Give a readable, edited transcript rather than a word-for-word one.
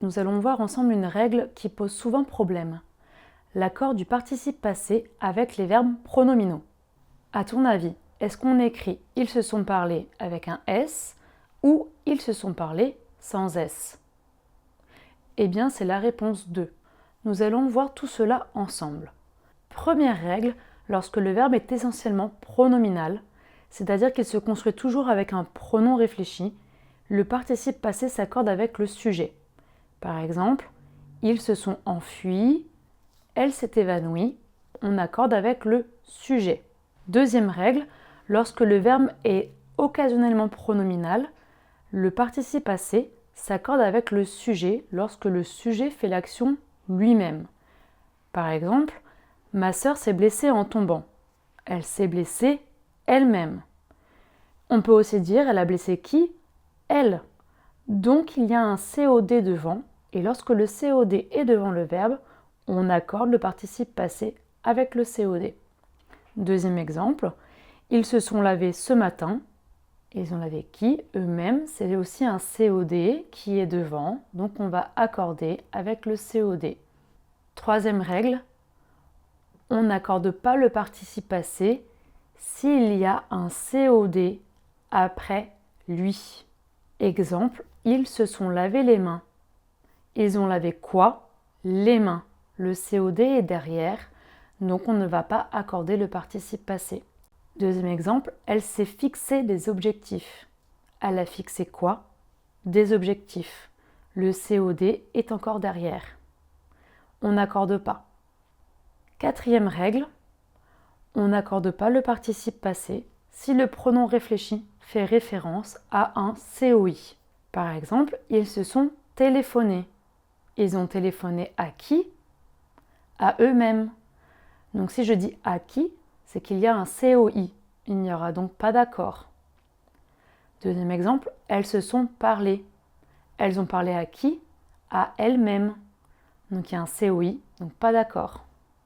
nous allons voir ensemble une règle qui pose souvent problème. L'accord du participe passé avec les verbes pronominaux. À ton avis, est-ce qu'on écrit « ils se sont parlé » avec un S ou « ils se sont parlé » sans S? Eh bien, c'est la réponse 2. Nous allons voir tout cela ensemble. Première règle, lorsque le verbe est essentiellement pronominal, c'est-à-dire qu'il se construit toujours avec un pronom réfléchi, le participe passé s'accorde avec le sujet. Par exemple, ils se sont enfuis, elle s'est évanouie, on accorde avec le sujet. Deuxième règle, lorsque le verbe est occasionnellement pronominal, le participe passé s'accorde avec le sujet lorsque le sujet fait l'action lui-même. Par exemple, ma sœur s'est blessée en tombant. Elle s'est blessée elle-même. On peut aussi dire elle a blessé qui? Elle. Donc il y a un COD devant, et lorsque le COD est devant le verbe, on accorde le participe passé avec le COD. Deuxième exemple, ils se sont lavés ce matin. Ils ont lavé qui? Eux-mêmes. C'est aussi un COD qui est devant, donc on va accorder avec le COD. Troisième règle, on n'accorde pas le participe passé s'il y a un COD après lui. Exemple, ils se sont lavé les mains. Ils ont lavé quoi? Les mains. Le COD est derrière, donc on ne va pas accorder le participe passé. Deuxième exemple, elle s'est fixé des objectifs. Elle a fixé quoi? Des objectifs. Le COD est encore derrière. On n'accorde pas. Quatrième règle, on n'accorde pas le participe passé si le pronom réfléchi fait référence à un COI. Par exemple, ils se sont téléphonés. Ils ont téléphoné à qui? À eux-mêmes. Donc si je dis à qui, c'est qu'il y a un COI. Il n'y aura donc pas d'accord. Deuxième exemple, elles se sont parlé. Elles ont parlé à qui? À elles-mêmes. Donc il y a un COI, donc pas d'accord.